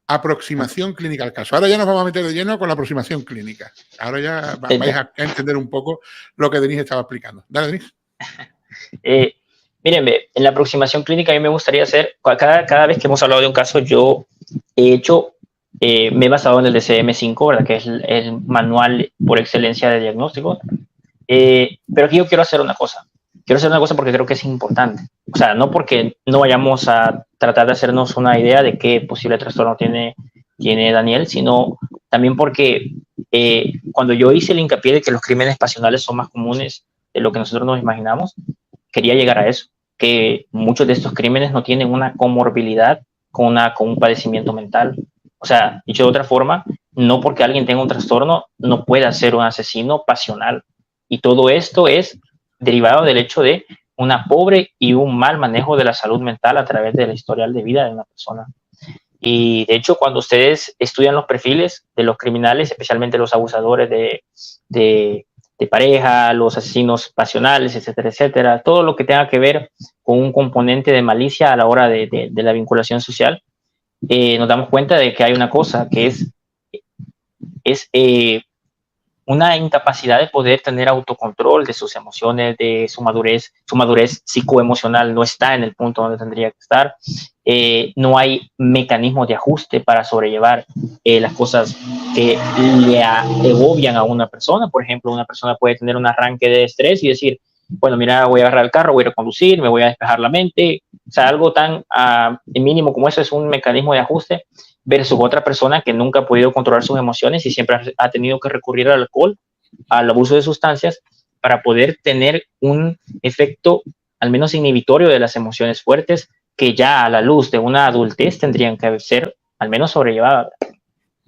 aproximación clínica al caso. Ahora ya nos vamos a meter de lleno con la aproximación clínica. Ahora ya vais a entender un poco lo que Denise estaba explicando. Dale, Denise. Mírenme, en la aproximación clínica a mí me gustaría hacer, cada vez que hemos hablado de un caso, yo he hecho, me he basado en el DCM-5, ¿verdad? Que es el manual por excelencia de diagnóstico. Pero aquí yo quiero hacer una cosa. Quiero hacer una cosa porque creo que es importante. O sea, no porque no vayamos a tratar de hacernos una idea de qué posible trastorno tiene Daniel, sino también porque cuando yo hice el hincapié de que los crímenes pasionales son más comunes de lo que nosotros nos imaginamos, quería llegar a eso, que muchos de estos crímenes no tienen una comorbilidad con un padecimiento mental. O sea, dicho de otra forma, no porque alguien tenga un trastorno no pueda ser un asesino pasional. Y todo esto es derivado del hecho de una pobre y un mal manejo de la salud mental a través del historial de vida de una persona. Y de hecho, cuando ustedes estudian los perfiles de los criminales, especialmente los abusadores de pareja, los asesinos pasionales, etcétera, etcétera, todo lo que tenga que ver con un componente de malicia a la hora de la vinculación social, nos damos cuenta de que hay una cosa que es una incapacidad de poder tener autocontrol de sus emociones, de su madurez psicoemocional no está en el punto donde tendría que estar. No hay mecanismos de ajuste para sobrellevar las cosas que le agobian a una persona. Por ejemplo, una persona puede tener un arranque de estrés y decir, bueno, mira, voy a agarrar el carro, voy a ir a conducir, me voy a despejar la mente. O sea, algo tan mínimo como eso es un mecanismo de ajuste, versus otra persona que nunca ha podido controlar sus emociones y siempre ha tenido que recurrir al alcohol, al abuso de sustancias, para poder tener un efecto al menos inhibitorio de las emociones fuertes que ya a la luz de una adultez tendrían que ser al menos sobrellevadas.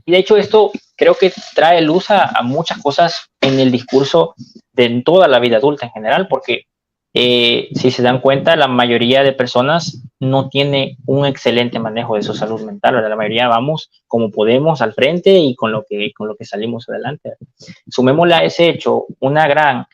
Y de hecho esto creo que trae luz a muchas cosas en el discurso de toda la vida adulta en general, porque si se dan cuenta, la mayoría de personas no tiene un excelente manejo de su salud mental. ¿Verdad? La mayoría vamos como podemos al frente y con lo que salimos adelante. Sumémosle a ese hecho una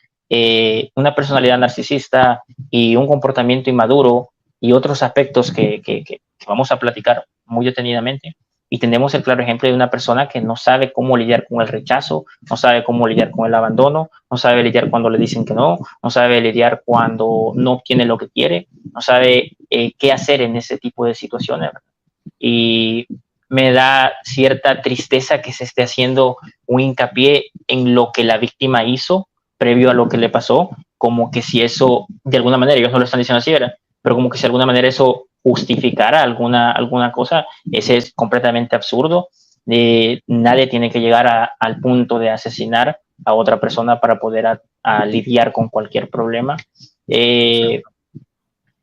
personalidad narcisista y un comportamiento inmaduro y otros aspectos que vamos a platicar muy detenidamente. Y tenemos el claro ejemplo de una persona que no sabe cómo lidiar con el rechazo, no sabe cómo lidiar con el abandono, no sabe lidiar cuando le dicen que no sabe lidiar cuando no obtiene lo que quiere, no sabe qué hacer en ese tipo de situaciones. Y me da cierta tristeza que se esté haciendo un hincapié en lo que la víctima hizo previo a lo que le pasó, como que si eso, de alguna manera, ellos no lo están diciendo así, ¿verdad? Pero como que si de alguna manera eso justificara alguna cosa, ese es completamente absurdo. Nadie tiene que llegar al punto de asesinar a otra persona para poder a lidiar con cualquier problema.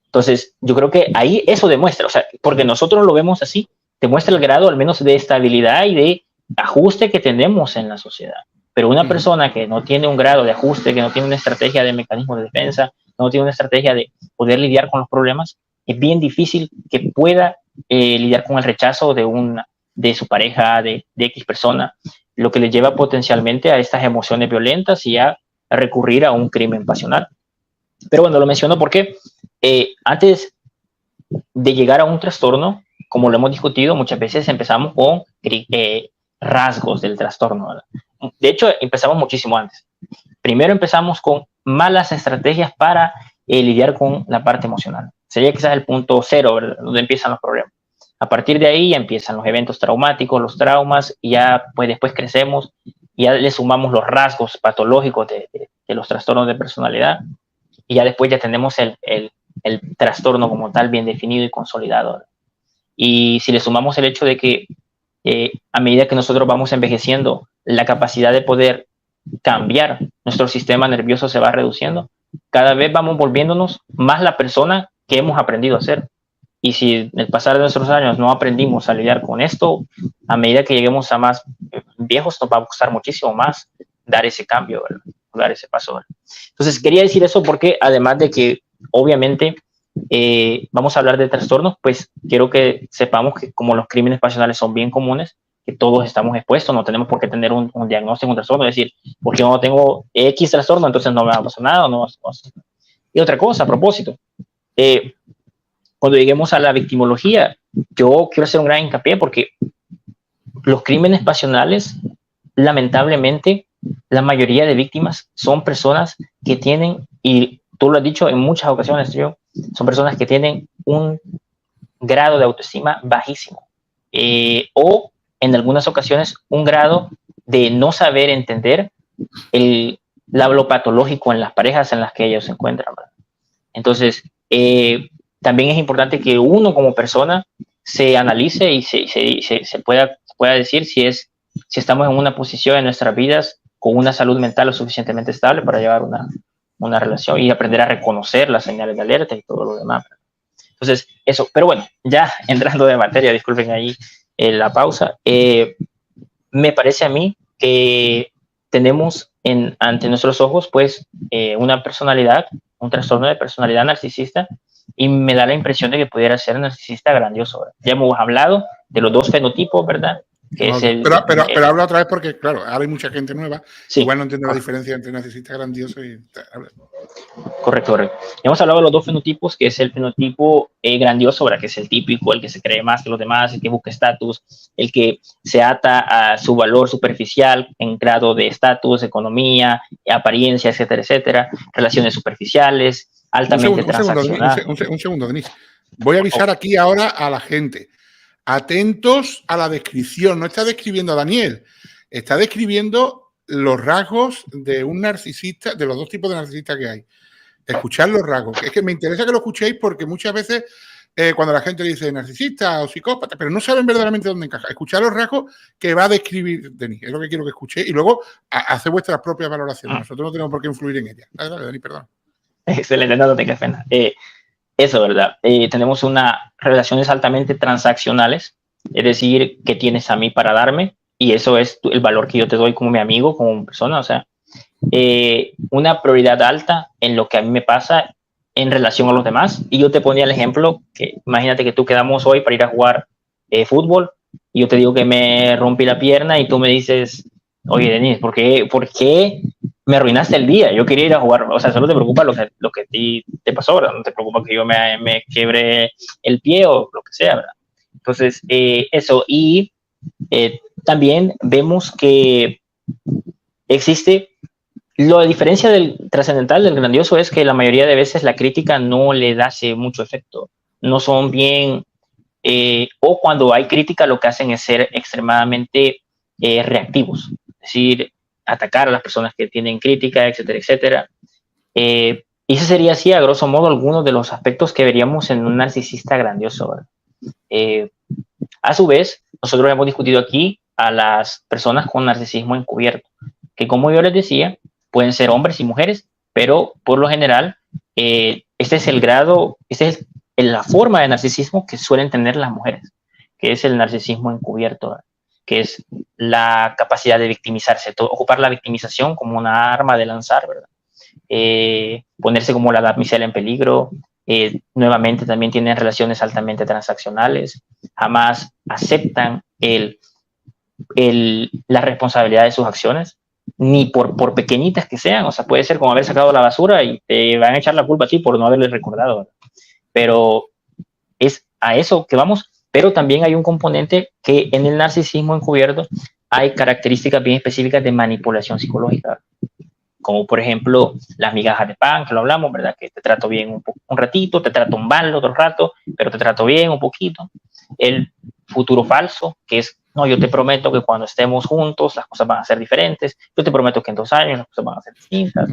Entonces, yo creo que ahí eso demuestra, o sea, porque nosotros lo vemos así, demuestra el grado al menos de estabilidad y de ajuste que tenemos en la sociedad. Pero una persona que no tiene un grado de ajuste, que no tiene una estrategia de mecanismo de defensa, no tiene una estrategia de poder lidiar con los problemas, es bien difícil que pueda lidiar con el rechazo de su pareja, de X persona, lo que le lleva potencialmente a estas emociones violentas y a recurrir a un crimen pasional. Pero bueno, lo menciono porque antes de llegar a un trastorno, como lo hemos discutido, muchas veces empezamos con rasgos del trastorno, ¿verdad? De hecho, empezamos muchísimo antes. Primero empezamos con malas estrategias para lidiar con la parte emocional. Sería quizás el punto cero, ¿verdad? Donde empiezan los problemas. A partir de ahí ya empiezan los eventos traumáticos, los traumas, y ya pues después crecemos y ya le sumamos los rasgos patológicos de los trastornos de personalidad, y ya después ya tenemos el trastorno como tal bien definido y consolidado, ¿verdad? Y si le sumamos el hecho de que a medida que nosotros vamos envejeciendo, la capacidad de poder cambiar nuestro sistema nervioso se va reduciendo, cada vez vamos volviéndonos más la persona que hemos aprendido a ser. Y si en el pasar de nuestros años no aprendimos a lidiar con esto, a medida que lleguemos a más viejos nos va a costar muchísimo más dar ese cambio, ¿verdad? Dar ese paso, ¿verdad? Entonces quería decir eso porque además de que obviamente vamos a hablar de trastornos, pues quiero que sepamos que como los crímenes pasionales son bien comunes, que todos estamos expuestos, no tenemos por qué tener un diagnóstico, un trastorno, es decir, porque yo no tengo X trastorno, entonces no me va a pasar nada, no va a pasar nada. Y otra cosa, a propósito, cuando lleguemos a la victimología, yo quiero hacer un gran hincapié porque los crímenes pasionales, lamentablemente, la mayoría de víctimas son personas que tienen, y tú lo has dicho en muchas ocasiones, yo, son personas que tienen un grado de autoestima bajísimo, o en algunas ocasiones un grado de no saber entender lo patológico en las parejas en las que ellos se encuentran, ¿verdad? Entonces, también es importante que uno como persona se analice y se pueda decir si estamos en una posición en nuestras vidas con una salud mental lo suficientemente estable para llevar una relación y aprender a reconocer las señales de alerta y todo lo demás. Entonces, eso. Pero bueno, ya entrando de materia, disculpen ahí la pausa, me parece a mí que tenemos ante nuestros ojos, pues, una personalidad, un trastorno de personalidad narcisista, y me da la impresión de que pudiera ser un narcisista grandioso, ¿verdad? Ya hemos hablado de los dos fenotipos, ¿verdad? Que es pero habla otra vez porque, claro, ahora hay mucha gente nueva. Sí. Igual no entiendo la diferencia entre narcisista grandioso y... Correcto. Hemos hablado de los dos fenotipos, que es el fenotipo grandioso, ¿verdad? Que es el típico, el que se cree más que los demás, el que busca estatus, el que se ata a su valor superficial en grado de estatus, economía, apariencia, etcétera, etcétera, relaciones superficiales, altamente transaccionales. Un segundo, Denis. Voy a avisar aquí ahora a la gente. Atentos a la descripción. No está describiendo a Daniel, está describiendo los rasgos de un narcisista, de los dos tipos de narcisistas que hay. Escuchar los rasgos. Es que me interesa que lo escuchéis porque muchas veces cuando la gente dice narcisista o psicópata, pero no saben verdaderamente dónde encaja. Escuchar los rasgos que va a describir Denis. Es lo que quiero que escuchéis y luego hacer vuestras propias valoraciones. Nosotros no tenemos por qué influir en ellas. Dale, Denis, perdón. Excelente, no tengas pena. Eso, ¿verdad? Tenemos unas relaciones altamente transaccionales, es decir, ¿qué tienes a mí para darme? Y eso es el valor que yo te doy como mi amigo, como persona, o sea, una prioridad alta en lo que a mí me pasa en relación a los demás. Y yo te ponía el ejemplo, que imagínate que tú quedamos hoy para ir a jugar fútbol, y yo te digo que me rompí la pierna y tú me dices, oye, Denis, ¿por qué me arruinaste el día? Yo quería ir a jugar. O sea, solo te preocupa lo que a ti te pasó, ¿verdad? No te preocupa que yo me quiebre el pie o lo que sea, ¿verdad? Entonces, eso. Y también vemos que existe la diferencia del trascendental, del grandioso, es que la mayoría de veces la crítica no le da mucho efecto. No son bien, o cuando hay crítica lo que hacen es ser extremadamente reactivos. Es decir, atacar a las personas que tienen crítica, etcétera, etcétera. Y ese sería así, a grosso modo, algunos de los aspectos que veríamos en un narcisista grandioso. A su vez, nosotros hemos discutido aquí a las personas con narcisismo encubierto, que como yo les decía, pueden ser hombres y mujeres, pero por lo general, este es el grado, esta es la forma de narcisismo que suelen tener las mujeres, que es el narcisismo encubierto, que es la capacidad de victimizarse, ocupar la victimización como una arma de lanzar, ¿verdad? Ponerse como la damisela en peligro. Nuevamente también tienen relaciones altamente transaccionales, jamás aceptan la responsabilidad de sus acciones, ni por pequeñitas que sean. O sea, puede ser como haber sacado la basura y te van a echar la culpa a ti por no haberles recordado, ¿verdad? Pero es a eso que vamos. Pero también hay un componente que en el narcisismo encubierto hay características bien específicas de manipulación psicológica, como por ejemplo las migajas de pan, que lo hablamos, ¿verdad? Que te trato bien un ratito, te trato mal otro rato, pero te trato bien un poquito. El futuro falso, que es, no, yo te prometo que cuando estemos juntos las cosas van a ser diferentes, yo te prometo que en 2 años las cosas van a ser distintas.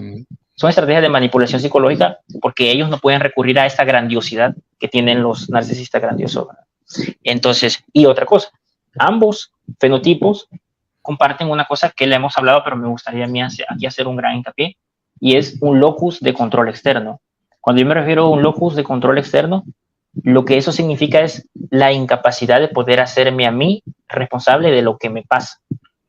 Son estrategias de manipulación psicológica porque ellos no pueden recurrir a esta grandiosidad que tienen los narcisistas grandiosos, ¿verdad? Entonces, y otra cosa, ambos fenotipos comparten una cosa que le hemos hablado, pero me gustaría a mí aquí hacer un gran hincapié, y es un locus de control externo. Cuando yo me refiero a un locus de control externo, lo que eso significa es la incapacidad de poder hacerme a mí responsable de lo que me pasa,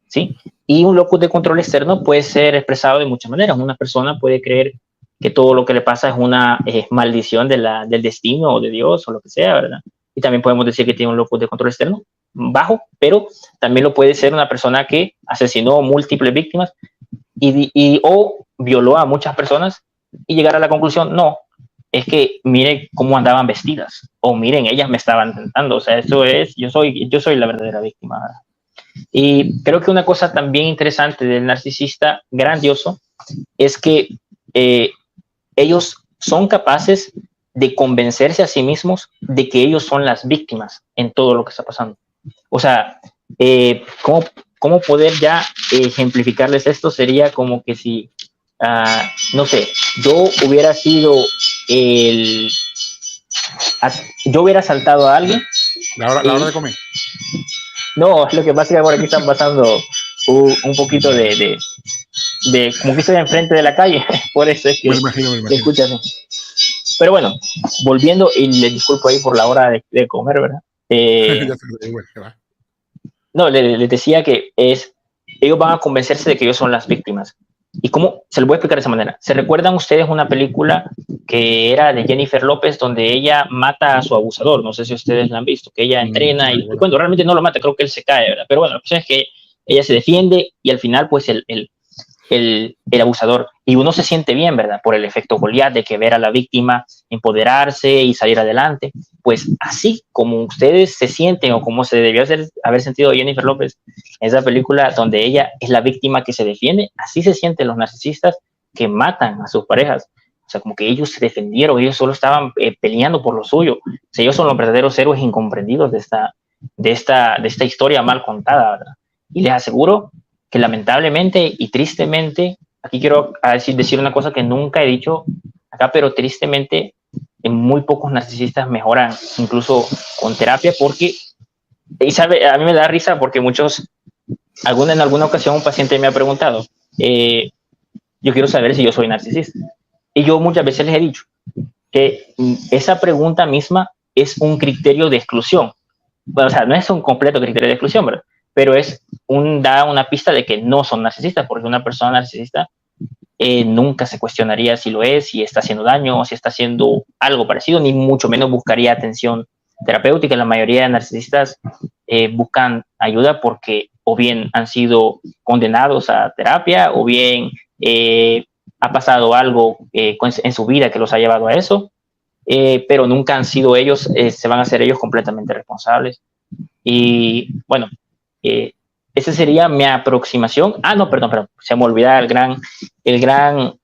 ¿sí? Y un locus de control externo puede ser expresado de muchas maneras. Una persona puede creer que todo lo que le pasa es una maldición del destino o de Dios o lo que sea, ¿verdad? Y también podemos decir que tiene un locus de control externo bajo, pero también lo puede ser una persona que asesinó múltiples víctimas o violó a muchas personas y llegar a la conclusión, no, es que miren cómo andaban vestidas, o miren, ellas me estaban tentando. O sea, eso es, yo soy la verdadera víctima. Y creo que una cosa también interesante del narcisista grandioso es que ellos son capaces de convencerse a sí mismos de que ellos son las víctimas en todo lo que está pasando. O sea, ¿cómo poder ya ejemplificarles esto? Sería como que si, no sé, yo hubiera sido yo hubiera asaltado a alguien. La hora de comer. No, lo que pasa es que por aquí están pasando un poquito de como que estoy enfrente de la calle, por eso es que me imagino. escuchas. Pero bueno, volviendo, y les disculpo ahí por la hora de comer, ¿verdad? No, les decía que ellos van a convencerse de que ellos son las víctimas. ¿Y cómo? Se lo voy a explicar de esa manera. ¿Se recuerdan ustedes una película que era de Jennifer López donde ella mata a su abusador? No sé si ustedes la han visto, que ella entrena y cuando realmente no lo mata, creo que él se cae, ¿verdad? Pero bueno, la cuestión es que ella se defiende y al final pues el abusador, y uno se siente bien, ¿verdad? Por el efecto Goliat de que ver a la víctima empoderarse y salir adelante. Pues así como ustedes se sienten o como se debió haber sentido Jennifer López en esa película donde ella es la víctima que se defiende, así se sienten los narcisistas que matan a sus parejas. O sea, como que ellos se defendieron, ellos solo estaban peleando por lo suyo. O sea, ellos son los verdaderos héroes incomprendidos de esta historia mal contada, ¿verdad? Y les aseguro que lamentablemente y tristemente, aquí quiero decir una cosa que nunca he dicho acá, pero tristemente en muy pocos narcisistas mejoran incluso con terapia, porque, y sabe, a mí me da risa porque en alguna ocasión un paciente me ha preguntado, yo quiero saber si yo soy narcisista. Y yo muchas veces les he dicho que esa pregunta misma es un criterio de exclusión. Bueno, o sea, no es un completo criterio de exclusión, ¿verdad? Pero da una pista de que no son narcisistas, porque una persona narcisista nunca se cuestionaría si lo es, si está haciendo daño o si está haciendo algo parecido, ni mucho menos buscaría atención terapéutica. La mayoría de narcisistas buscan ayuda porque o bien han sido condenados a terapia o bien ha pasado algo en su vida que los ha llevado a eso, pero nunca han sido ellos, se van a hacer ellos completamente responsables. Y bueno, esa sería mi aproximación. No, perdón, se me olvidaba el gran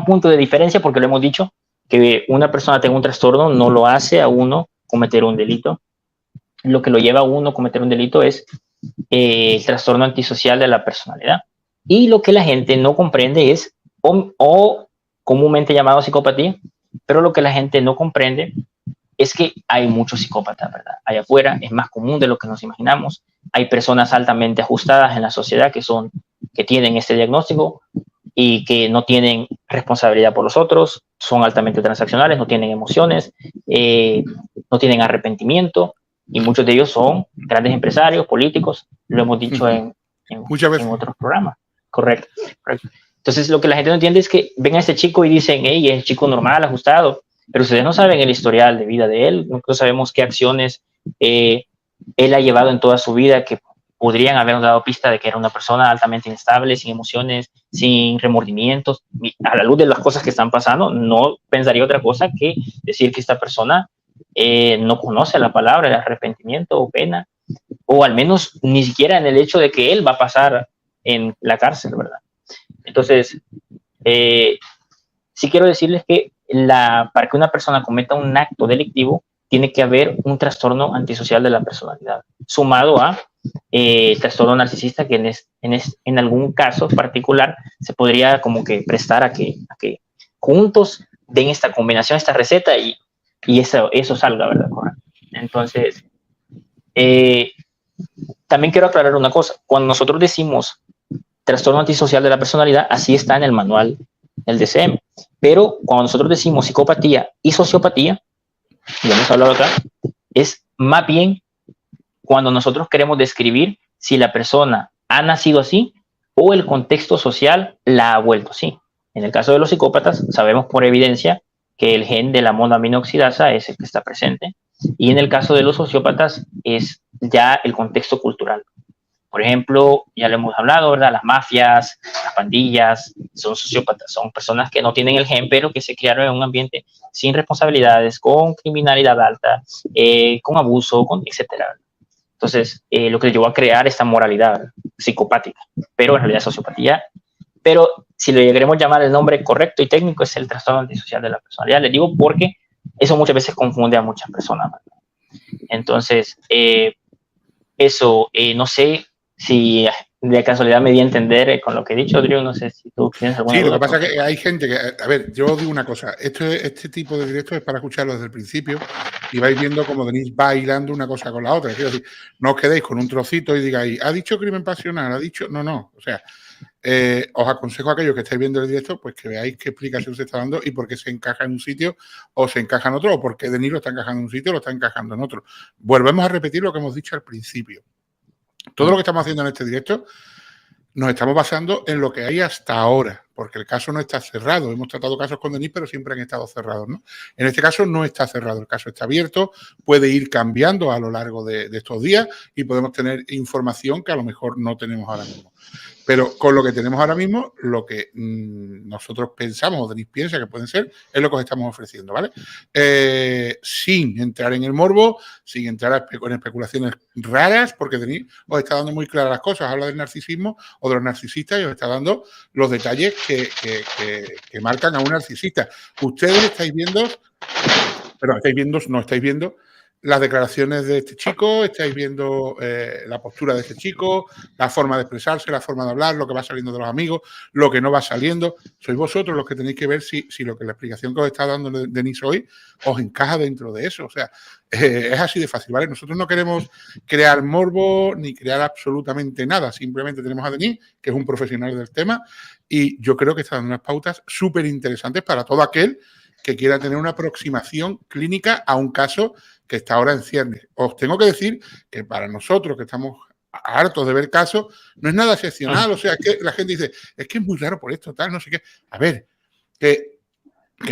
punto de diferencia, porque lo hemos dicho, que una persona tenga un trastorno no lo hace a uno cometer un delito. Lo que lo lleva a uno a cometer un delito es el trastorno antisocial de la personalidad. Y lo que la gente no comprende es, o comúnmente llamado psicopatía, pero lo que la gente no comprende es que hay muchos psicópatas, ¿verdad? Allá afuera es más común de lo que nos imaginamos. Hay personas altamente ajustadas en la sociedad que tienen este diagnóstico y que no tienen responsabilidad por los otros, son altamente transaccionales, no tienen emociones, no tienen arrepentimiento, y muchos de ellos son grandes empresarios, políticos, lo hemos dicho en otros programas. Correcto. Entonces, lo que la gente no entiende es que ven a este chico y dicen, hey, es un chico normal, ajustado, pero ustedes no saben el historial de vida de él, no sabemos qué acciones él ha llevado en toda su vida que podrían habernos dado pista de que era una persona altamente inestable, sin emociones, sin remordimientos. A la luz de las cosas que están pasando, no pensaría otra cosa que decir que esta persona no conoce la palabra de arrepentimiento o pena, o al menos ni siquiera en el hecho de que él va a pasar en la cárcel, ¿verdad? Entonces, sí quiero decirles que para que una persona cometa un acto delictivo, tiene que haber un trastorno antisocial de la personalidad, sumado a trastorno narcisista, que en algún caso particular se podría como que prestar a que juntos den esta combinación, esta receta y eso salga, ¿verdad? Entonces, también quiero aclarar una cosa. Cuando nosotros decimos trastorno antisocial de la personalidad, así está en el manual del DSM. Pero cuando nosotros decimos psicopatía y sociopatía, ya hemos hablado acá, es más bien cuando nosotros queremos describir si la persona ha nacido así o el contexto social la ha vuelto así. En el caso de los psicópatas, sabemos por evidencia que el gen de la monoaminoxidasa es el que está presente, y en el caso de los sociópatas es ya el contexto cultural. Por ejemplo, ya lo hemos hablado, ¿verdad? Las mafias, las pandillas, son sociópatas, son personas que no tienen el gen, pero que se criaron en un ambiente sin responsabilidades, con criminalidad alta, con abuso, etcétera. Entonces, lo que llevó a crear esta moralidad psicopática, pero en realidad sociopatía. Pero si le queremos llamar el nombre correcto y técnico, es el trastorno antisocial de la personalidad. Les digo porque eso muchas veces confunde a muchas personas, ¿verdad? Entonces, no sé si de casualidad me di a entender con lo que he dicho, Drew. No sé si tú tienes alguna duda. Sí, lo que pasa es que hay gente que... A ver, yo digo una cosa. Este tipo de directos es para escucharlo desde el principio y vais viendo cómo venís bailando una cosa con la otra. Quiero decir, no os quedéis con un trocito y digáis, ¿ha dicho crimen pasional? ¿Ha dicho...? No. O sea, os aconsejo a aquellos que estáis viendo el directo pues que veáis qué explicación se está dando y por qué se encaja en un sitio o se encaja en otro, o por qué Denis lo está encajando en un sitio o lo está encajando en otro. Volvemos a repetir lo que hemos dicho al principio. Todo lo que estamos haciendo en este directo nos estamos basando en lo que hay hasta ahora, porque el caso no está cerrado. Hemos tratado casos con Denis, pero siempre han estado cerrados, ¿no? En este caso no está cerrado, el caso está abierto, puede ir cambiando a lo largo de estos días y podemos tener información que a lo mejor no tenemos ahora mismo. Pero con lo que tenemos ahora mismo, lo que nosotros pensamos, o Denis piensa que pueden ser, es lo que os estamos ofreciendo, ¿vale? Sin entrar en el morbo, sin entrar en especulaciones raras, porque Denis os está dando muy claras las cosas, habla del narcisismo o de los narcisistas y os está dando los detalles que marcan a un narcisista. Ustedes estáis viendo las declaraciones de este chico, estáis viendo la postura de este chico, la forma de expresarse, la forma de hablar, lo que va saliendo de los amigos, lo que no va saliendo. Sois vosotros los que tenéis que ver si lo que la explicación que os está dando Denis hoy os encaja dentro de eso. O sea, es así de fácil, ¿vale? Nosotros no queremos crear morbo ni crear absolutamente nada. Simplemente tenemos a Denis, que es un profesional del tema, y yo creo que está dando unas pautas súper interesantes para todo aquel que quiera tener una aproximación clínica a un caso que está ahora en ciernes. Os tengo que decir que para nosotros, que estamos hartos de ver casos, no es nada excepcional. O sea, es que la gente dice, es que es muy raro por esto, tal, no sé qué. A ver, que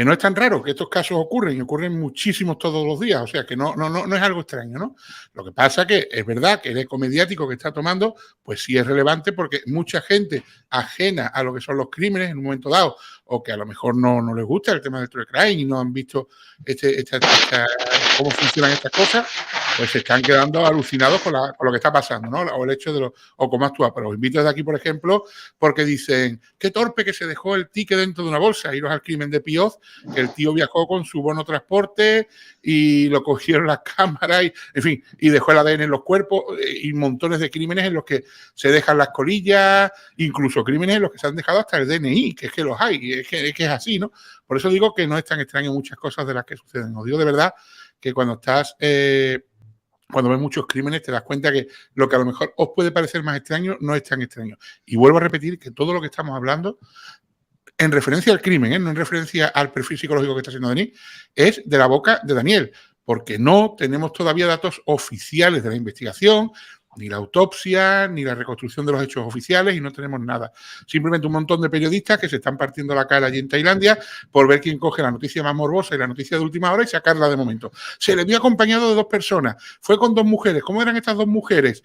no es tan raro, que estos casos ocurren y ocurren muchísimos todos los días, o sea que no es algo extraño, ¿no? Lo que pasa que es verdad que el eco mediático que está tomando, pues sí es relevante porque mucha gente ajena a lo que son los crímenes en un momento dado, o que a lo mejor no les gusta el tema del true crime y no han visto cómo funcionan estas cosas, pues se están quedando alucinados con lo que está pasando, ¿no? O el hecho de o cómo actúa. Pero os invito desde aquí, por ejemplo, porque dicen, qué torpe que se dejó el ticket dentro de una bolsa. Iros al crimen de Pioz, que el tío viajó con su bono transporte y lo cogieron las cámaras, en fin, y dejó el ADN en los cuerpos, y montones de crímenes en los que se dejan las colillas, incluso crímenes en los que se han dejado hasta el DNI, que es que los hay, es que es así, ¿no? Por eso digo que no es tan extraño muchas cosas de las que suceden. Os digo de verdad que cuando ves muchos crímenes te das cuenta que lo que a lo mejor os puede parecer más extraño no es tan extraño. Y vuelvo a repetir que todo lo que estamos hablando, en referencia al crimen, no en referencia al perfil psicológico que está haciendo Denis, es de la boca de Daniel, porque no tenemos todavía datos oficiales de la investigación, ni la autopsia, ni la reconstrucción de los hechos oficiales, y no tenemos nada. Simplemente un montón de periodistas que se están partiendo la cara allí en Tailandia por ver quién coge la noticia más morbosa y la noticia de última hora y sacarla de momento. Se le vio acompañado de 2 personas, fue con 2 mujeres. ¿Cómo eran estas 2 mujeres?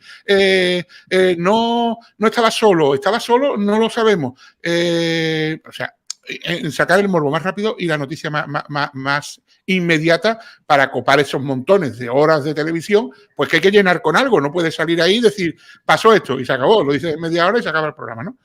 No estaba solo, no lo sabemos. O sea, en sacar el morbo más rápido y la noticia más inmediata para copar esos montones de horas de televisión, pues que hay que llenar con algo. No puede salir ahí y decir, pasó esto y se acabó. Lo dice en media hora y se acaba el programa, ¿no?